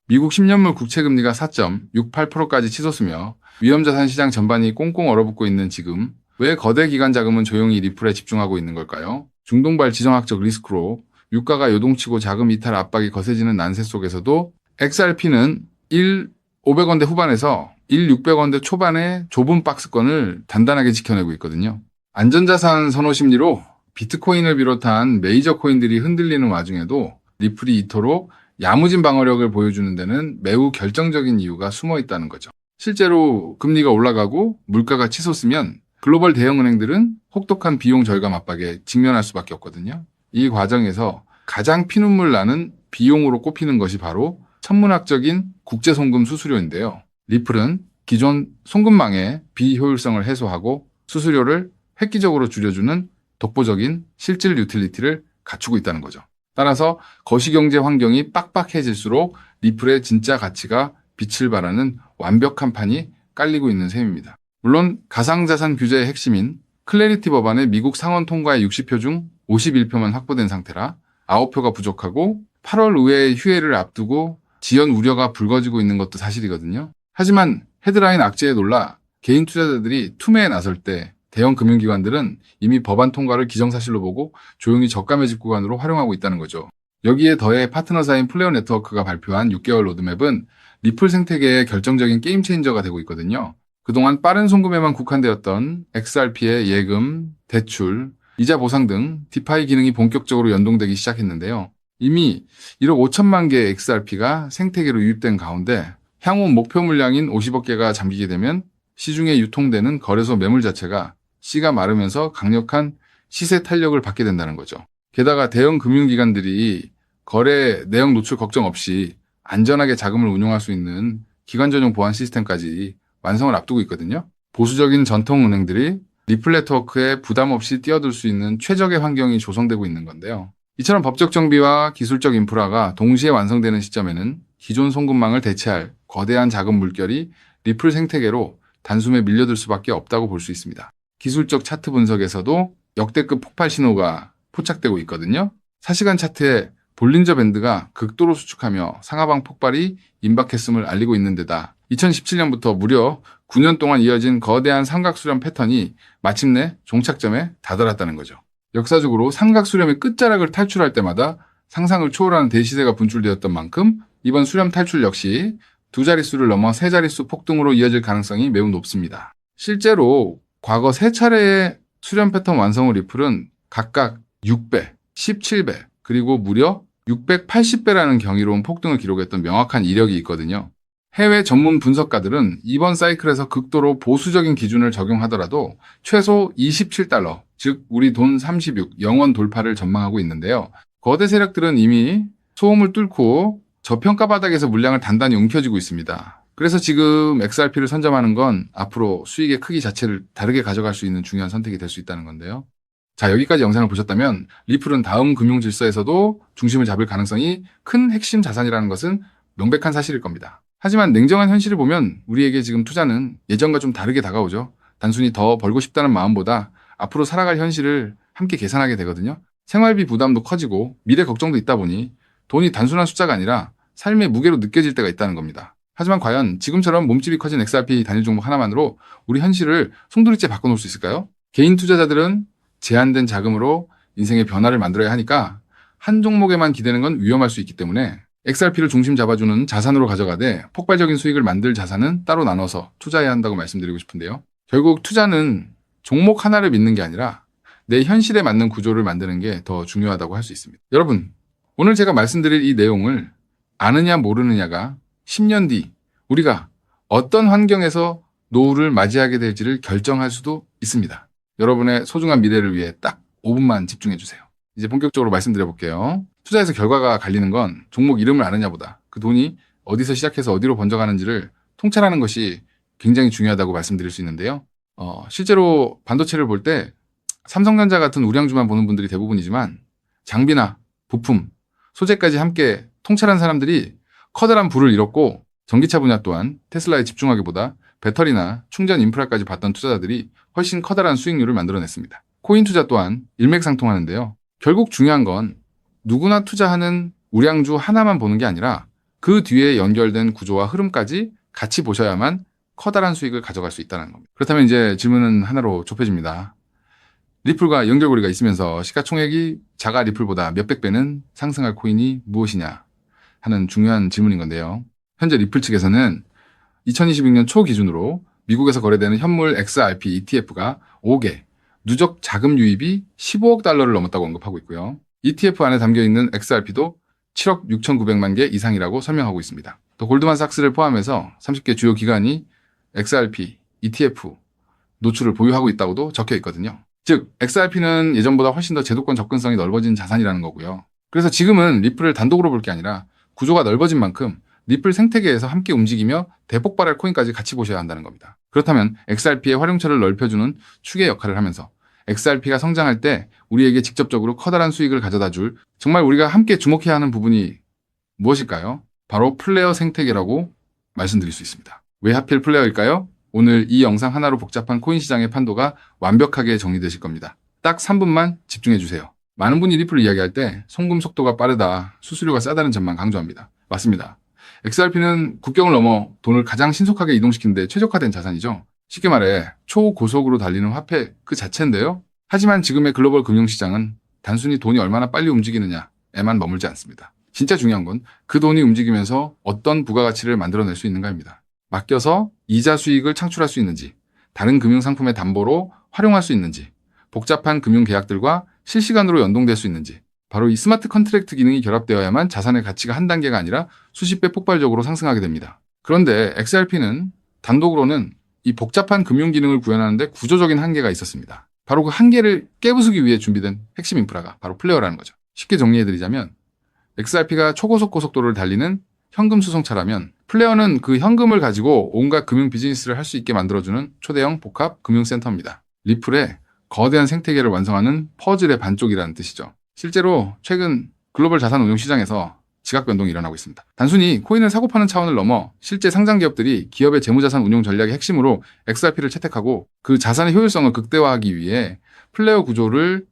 미국 10년물 국채금리가 4.68%까지 치솟으며 위험자산 시장 전반이 꽁꽁 얼어붙고 있는 지금 왜 거대 기관 자금은 조용히 리플에 집중하고 있는 걸까요? 중동발 지정학적 리스크로 유가가 요동치고 자금 이탈 압박이 거세지는 난세 속에서도 XRP는 500원대 후반에서 600원대 초반의 좁은 박스권을 단단하게 지켜내고 있거든요. 안전자산 선호 심리로 비트코인을 비롯한 메이저 코인들이 흔들리는 와중에도 리플이 이토록 야무진 방어력을 보여주는 데는 매우 결정적인 이유가 숨어 있다는 거죠. 실제로 금리가 올라가고 물가가 치솟으면 글로벌 대형은행들은 혹독한 비용 절감 압박에 직면할 수밖에 없거든요. 이 과정에서 가장 피눈물 나는 비용으로 꼽히는 것이 바로 천문학적인 국제송금 수수료인데요. 리플은 기존 송금망의 비효율성을 해소하고 수수료를 획기적으로 줄여주는 독보적인 실질 유틸리티를 갖추고 있다는 거죠. 따라서 거시경제 환경이 빡빡해질수록 리플의 진짜 가치가 빛을 발하는 완벽한 판이 깔리고 있는 셈입니다. 물론 가상자산 규제의 핵심인 클래리티 법안의 미국 상원 통과의 60표 중 51표만 확보된 상태라 9표가 부족하고 8월 의회의 휴회를 앞두고 지연 우려가 불거지고 있는 것도 사실이거든요. 하지만 헤드라인 악재에 놀라 개인 투자자들이 투매에 나설 때 대형 금융기관들은 이미 법안 통과를 기정사실로 보고 조용히 저가 매집 구간으로 활용하고 있다는 거죠. 여기에 더해 파트너사인 플레어 네트워크가 발표한 6개월 로드맵은 리플 생태계의 결정적인 게임 체인저가 되고 있거든요. 그동안 빠른 송금에만 국한되었던 XRP의 예금, 대출, 이자 보상 등 디파이 기능이 본격적으로 연동되기 시작했는데요. 이미 1억 5천만 개의 XRP가 생태계로 유입된 가운데 향후 목표 물량인 50억 개가 잠기게 되면 시중에 유통되는 거래소 매물 자체가 씨가 마르면서 강력한 시세 탄력을 받게 된다는 거죠. 게다가 대형 금융기관들이 거래 내역 노출 걱정 없이 안전하게 자금을 운용할 수 있는 기관 전용 보안 시스템까지 완성을 앞두고 있거든요. 보수적인 전통은행들이 리플 네트워크에 부담 없이 뛰어들 수 있는 최적의 환경이 조성되고 있는 건데요. 이처럼 법적 정비와 기술적 인프라가 동시에 완성되는 시점에는 기존 송금망을 대체할 거대한 자금 물결이 리플 생태계로 단숨에 밀려들 수밖에 없다고 볼 수 있습니다. 기술적 차트 분석에서도 역대급 폭발 신호가 포착되고 있거든요. 4시간 차트에 볼린저 밴드가 극도로 수축하며 상하방 폭발이 임박했음을 알리고 있는 데다 2017년부터 무려 9년 동안 이어진 거대한 삼각수렴 패턴이 마침내 종착점에 다다랐다는 거죠. 역사적으로 삼각수렴의 끝자락을 탈출할 때마다 상상을 초월하는 대시세가 분출되었던 만큼 이번 수렴 탈출 역시 두 자릿수를 넘어 세 자릿수 폭등으로 이어질 가능성이 매우 높습니다. 실제로 과거 세 차례의 수렴 패턴 완성 후 리플은 각각 6배, 17배, 그리고 무려 680배라는 경이로운 폭등을 기록했던 명확한 이력이 있거든요. 해외 전문 분석가들은 이번 사이클에서 극도로 보수적인 기준을 적용하더라도 최소 27달러, 즉 우리 돈 36, 영원 돌파를 전망하고 있는데요. 거대 세력들은 이미 소음을 뚫고 저평가 바닥에서 물량을 단단히 움켜쥐고 있습니다. 그래서 지금 XRP를 선점하는 건 앞으로 수익의 크기 자체를 다르게 가져갈 수 있는 중요한 선택이 될 수 있다는 건데요. 자, 여기까지 영상을 보셨다면 리플은 다음 금융 질서에서도 중심을 잡을 가능성이 큰 핵심 자산이라는 것은 명백한 사실일 겁니다. 하지만 냉정한 현실을 보면 우리에게 지금 투자는 예전과 좀 다르게 다가오죠. 단순히 더 벌고 싶다는 마음보다 앞으로 살아갈 현실을 함께 계산하게 되거든요. 생활비 부담도 커지고 미래 걱정도 있다 보니 돈이 단순한 숫자가 아니라 삶의 무게로 느껴질 때가 있다는 겁니다. 하지만 과연 지금처럼 몸집이 커진 XRP 단일 종목 하나만으로 우리 현실을 송두리째 바꿔놓을 수 있을까요? 개인 투자자들은 제한된 자금으로 인생의 변화를 만들어야 하니까 한 종목에만 기대는 건 위험할 수 있기 때문에 XRP를 중심 잡아주는 자산으로 가져가되 폭발적인 수익을 만들 자산은 따로 나눠서 투자해야 한다고 말씀드리고 싶은데요. 결국 투자는 종목 하나를 믿는 게 아니라 내 현실에 맞는 구조를 만드는 게 더 중요하다고 할 수 있습니다. 여러분, 오늘 제가 말씀드릴 이 내용을 아느냐 모르느냐가 10년 뒤 우리가 어떤 환경에서 노후를 맞이하게 될지를 결정할 수도 있습니다. 여러분의 소중한 미래를 위해 딱 5분만 집중해 주세요. 이제 본격적으로 말씀드려 볼게요. 투자에서 결과가 갈리는 건 종목 이름을 아느냐보다 그 돈이 어디서 시작해서 어디로 번져가는지를 통찰하는 것이 굉장히 중요하다고 말씀드릴 수 있는데요. 실제로 반도체를 볼 때 삼성전자 같은 우량주만 보는 분들이 대부분이지만 장비나 부품, 소재까지 함께 통찰한 사람들이 커다란 부를 이뤘고 전기차 분야 또한 테슬라에 집중하기보다 배터리나 충전 인프라까지 봤던 투자자들이 훨씬 커다란 수익률을 만들어냈습니다. 코인 투자 또한 일맥상통하는데요. 결국 중요한 건 누구나 투자하는 우량주 하나만 보는 게 아니라 그 뒤에 연결된 구조와 흐름까지 같이 보셔야만 커다란 수익을 가져갈 수 있다는 겁니다. 그렇다면 이제 질문은 하나로 좁혀집니다. 리플과 연결고리가 있으면서 시가총액이 자가 리플보다 몇백 배는 상승할 코인이 무엇이냐 하는 중요한 질문인 건데요. 현재 리플 측에서는 2026년 초 기준으로 미국에서 거래되는 현물 XRP ETF가 5개, 누적 자금 유입이 15억 달러를 넘었다고 언급하고 있고요. ETF 안에 담겨있는 XRP도 7억 6,900만 개 이상이라고 설명하고 있습니다. 또 골드만삭스를 포함해서 30개 주요 기관이 XRP, ETF 노출을 보유하고 있다고도 적혀 있거든요. 즉, XRP는 예전보다 훨씬 더 제도권 접근성이 넓어진 자산이라는 거고요. 그래서 지금은 리플을 단독으로 볼 게 아니라 구조가 넓어진 만큼 리플 생태계에서 함께 움직이며 대폭발할 코인까지 같이 보셔야 한다는 겁니다. 그렇다면 XRP의 활용처를 넓혀주는 축의 역할을 하면서 XRP가 성장할 때 우리에게 직접적으로 커다란 수익을 가져다 줄 정말 우리가 함께 주목해야 하는 부분이 무엇일까요? 바로 플레이어 생태계라고 말씀드릴 수 있습니다. 왜 하필 플레이어일까요? 오늘 이 영상 하나로 복잡한 코인 시장의 판도가 완벽하게 정리되실 겁니다. 딱 3분만 집중해주세요. 많은 분이 리플을 이야기할 때 송금 속도가 빠르다, 수수료가 싸다는 점만 강조합니다. 맞습니다. XRP는 국경을 넘어 돈을 가장 신속하게 이동시키는 데 최적화된 자산이죠. 쉽게 말해 초고속으로 달리는 화폐 그 자체인데요. 하지만 지금의 글로벌 금융시장은 단순히 돈이 얼마나 빨리 움직이느냐에만 머물지 않습니다. 진짜 중요한 건 그 돈이 움직이면서 어떤 부가가치를 만들어낼 수 있는가입니다. 맡겨서 이자 수익을 창출할 수 있는지, 다른 금융상품의 담보로 활용할 수 있는지, 복잡한 금융계약들과 실시간으로 연동될 수 있는지, 바로 이 스마트 컨트랙트 기능이 결합되어야만 자산의 가치가 한 단계가 아니라 수십 배 폭발적으로 상승하게 됩니다. 그런데 XRP는 단독으로는 이 복잡한 금융 기능을 구현하는데 구조적인 한계가 있었습니다. 바로 그 한계를 깨부수기 위해 준비된 핵심 인프라가 바로 플레이어라는 거죠. 쉽게 정리해드리자면 XRP가 초고속 고속도로를 달리는 현금 수송차라면 플레이어는 그 현금을 가지고 온갖 금융 비즈니스를 할 수 있게 만들어주는 초대형 복합 금융센터입니다. 리플의 거대한 생태계를 완성하는 퍼즐의 반쪽이라는 뜻이죠. 실제로 최근 글로벌 자산 운용 시장에서 지각 변동이 일어나고 있습니다. 단순히 코인을 사고 파는 차원을 넘어 실제 상장 기업들이 기업의 재무자산 운용 전략의 핵심으로 XRP를 채택하고 그 자산의 효율성을 극대화하기 위해 플레이어 구조를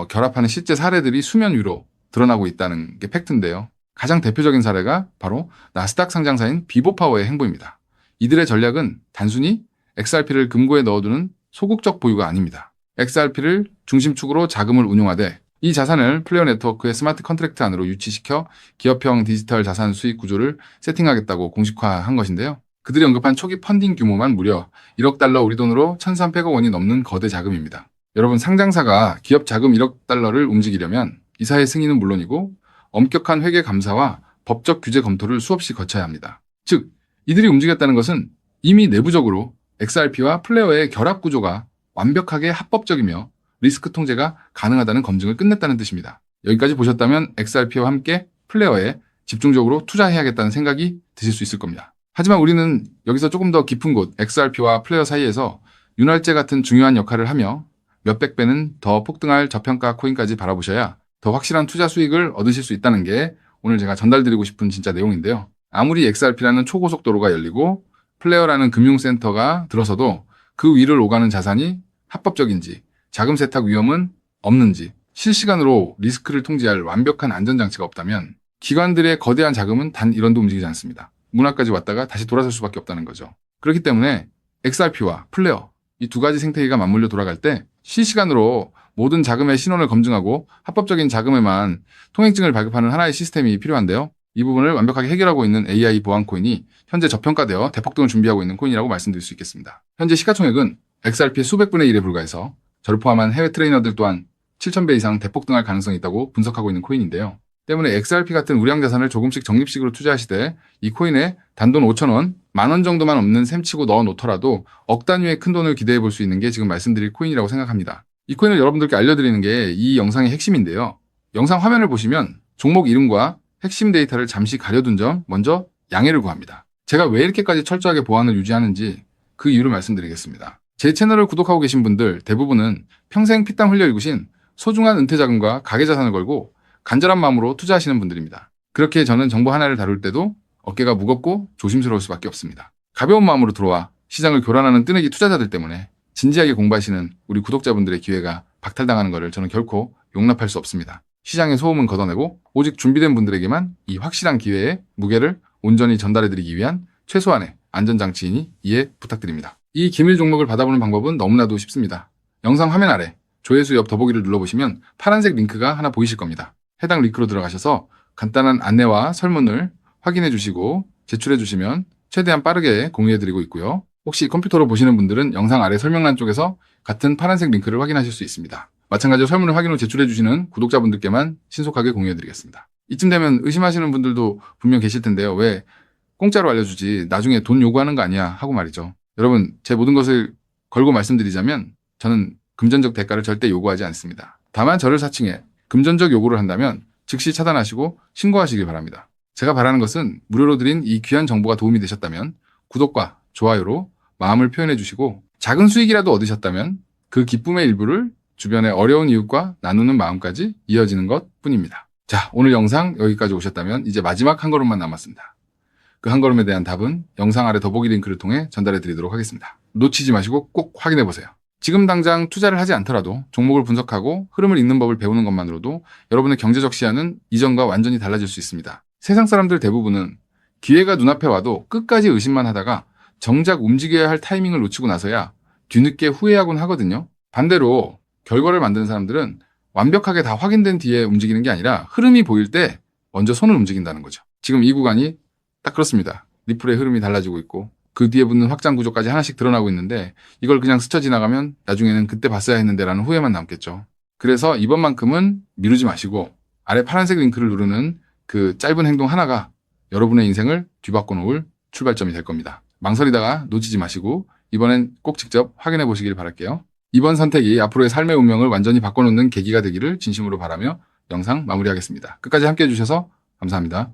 결합하는 실제 사례들이 수면 위로 드러나고 있다는 게 팩트인데요. 가장 대표적인 사례가 바로 나스닥 상장사인 비보파워의 행보입니다. 이들의 전략은 단순히 XRP를 금고에 넣어두는 소극적 보유가 아닙니다. XRP를 중심축으로 자금을 운용하되 이 자산을 플레이어 네트워크의 스마트 컨트랙트 안으로 유치시켜 기업형 디지털 자산 수익 구조를 세팅하겠다고 공식화한 것인데요. 그들이 언급한 초기 펀딩 규모만 무려 1억 달러 우리 돈으로 1,300억 원이 넘는 거대 자금입니다. 여러분, 상장사가 기업 자금 1억 달러를 움직이려면 이사의 승인은 물론이고 엄격한 회계 감사와 법적 규제 검토를 수없이 거쳐야 합니다. 즉, 이들이 움직였다는 것은 이미 내부적으로 XRP와 플레이어의 결합 구조가 완벽하게 합법적이며 리스크 통제가 가능하다는 검증을 끝냈다는 뜻입니다. 여기까지 보셨다면 XRP와 함께 플레이어에 집중적으로 투자해야겠다는 생각이 드실 수 있을 겁니다. 하지만 우리는 여기서 조금 더 깊은 곳 XRP와 플레이어 사이에서 윤활제 같은 중요한 역할을 하며 몇백 배는 더 폭등할 저평가 코인까지 바라보셔야 더 확실한 투자 수익을 얻으실 수 있다는 게 오늘 제가 전달드리고 싶은 진짜 내용인데요. 아무리 XRP라는 초고속도로가 열리고 플레이어라는 금융센터가 들어서도 그 위를 오가는 자산이 합법적인지, 자금 세탁 위험은 없는지, 실시간으로 리스크를 통제할 완벽한 안전장치가 없다면 기관들의 거대한 자금은 단 1원도 움직이지 않습니다. 문화까지 왔다가 다시 돌아설 수밖에 없다는 거죠. 그렇기 때문에 XRP와 플레이어, 이 두 가지 생태계가 맞물려 돌아갈 때 실시간으로 모든 자금의 신원을 검증하고 합법적인 자금에만 통행증을 발급하는 하나의 시스템이 필요한데요. 이 부분을 완벽하게 해결하고 있는 AI 보안 코인이 현재 저평가되어 대폭등을 준비하고 있는 코인이라고 말씀드릴 수 있겠습니다. 현재 시가총액은 XRP의 수백 분의 1에 불과해서 저를 포함한 해외 트레이너들 또한 7,000배 이상 대폭등할 가능성이 있다고 분석하고 있는 코인인데요. 때문에 XRP 같은 우량 자산을 조금씩 적립식으로 투자하시되 이 코인에 단돈 5,000원, 10,000원 정도만 없는 셈치고 넣어 놓더라도 억 단위의 큰 돈을 기대해 볼 수 있는 게 지금 말씀드릴 코인이라고 생각합니다. 이 코인을 여러분들께 알려드리는 게 이 영상의 핵심인데요. 영상 화면을 보시면 종목 이름과 핵심 데이터를 잠시 가려둔 점 먼저 양해를 구합니다. 제가 왜 이렇게까지 철저하게 보안을 유지하는지 그 이유를 말씀드리겠습니다. 제 채널을 구독하고 계신 분들 대부분은 평생 피땀 흘려 일구신 소중한 은퇴자금과 가계자산을 걸고 간절한 마음으로 투자하시는 분들입니다. 그렇게 저는 정보 하나를 다룰 때도 어깨가 무겁고 조심스러울 수밖에 없습니다. 가벼운 마음으로 들어와 시장을 교란하는 뜨내기 투자자들 때문에 진지하게 공부하시는 우리 구독자분들의 기회가 박탈당하는 것을 저는 결코 용납할 수 없습니다. 시장의 소음은 걷어내고 오직 준비된 분들에게만 이 확실한 기회의 무게를 온전히 전달해드리기 위한 최소한의 안전장치이니 이해 부탁드립니다. 이 기밀 종목을 받아보는 방법은 너무나도 쉽습니다. 영상 화면 아래 조회수 옆 더보기를 눌러보시면 파란색 링크가 하나 보이실 겁니다. 해당 링크로 들어가셔서 간단한 안내와 설문을 확인해 주시고 제출해 주시면 최대한 빠르게 공유해드리고 있고요. 혹시 컴퓨터로 보시는 분들은 영상 아래 설명란 쪽에서 같은 파란색 링크를 확인하실 수 있습니다. 마찬가지로 설문을 확인 후 제출해 주시는 구독자분들께만 신속하게 공유해드리겠습니다. 이쯤 되면 의심하시는 분들도 분명 계실 텐데요. 왜 공짜로 알려주지 나중에 돈 요구하는 거 아니야 하고 말이죠. 여러분, 제 모든 것을 걸고 말씀드리자면 저는 금전적 대가를 절대 요구하지 않습니다. 다만 저를 사칭해 금전적 요구를 한다면 즉시 차단하시고 신고하시길 바랍니다. 제가 바라는 것은 무료로 드린 이 귀한 정보가 도움이 되셨다면 구독과 좋아요로 마음을 표현해 주시고 작은 수익이라도 얻으셨다면 그 기쁨의 일부를 주변의 어려운 이웃과 나누는 마음까지 이어지는 것 뿐입니다. 자, 오늘 영상 여기까지 오셨다면 이제 마지막 한 걸음만 남았습니다. 그 한 걸음에 대한 답은 영상 아래 더보기 링크를 통해 전달해 드리도록 하겠습니다. 놓치지 마시고 꼭 확인해 보세요. 지금 당장 투자를 하지 않더라도 종목을 분석하고 흐름을 읽는 법을 배우는 것만으로도 여러분의 경제적 시야는 이전과 완전히 달라질 수 있습니다. 세상 사람들 대부분은 기회가 눈앞에 와도 끝까지 의심만 하다가 정작 움직여야 할 타이밍을 놓치고 나서야 뒤늦게 후회하곤 하거든요. 반대로 결과를 만드는 사람들은 완벽하게 다 확인된 뒤에 움직이는 게 아니라 흐름이 보일 때 먼저 손을 움직인다는 거죠. 지금 이 구간이 딱 그렇습니다. 리플의 흐름이 달라지고 있고 그 뒤에 붙는 확장 구조까지 하나씩 드러나고 있는데 이걸 그냥 스쳐 지나가면 나중에는 그때 봤어야 했는데 라는 후회만 남겠죠. 그래서 이번만큼은 미루지 마시고 아래 파란색 링크를 누르는 그 짧은 행동 하나가 여러분의 인생을 뒤바꿔 놓을 출발점이 될 겁니다. 망설이다가 놓치지 마시고 이번엔 꼭 직접 확인해 보시길 바랄게요. 이번 선택이 앞으로의 삶의 운명을 완전히 바꿔놓는 계기가 되기를 진심으로 바라며 영상 마무리하겠습니다. 끝까지 함께해 주셔서 감사합니다.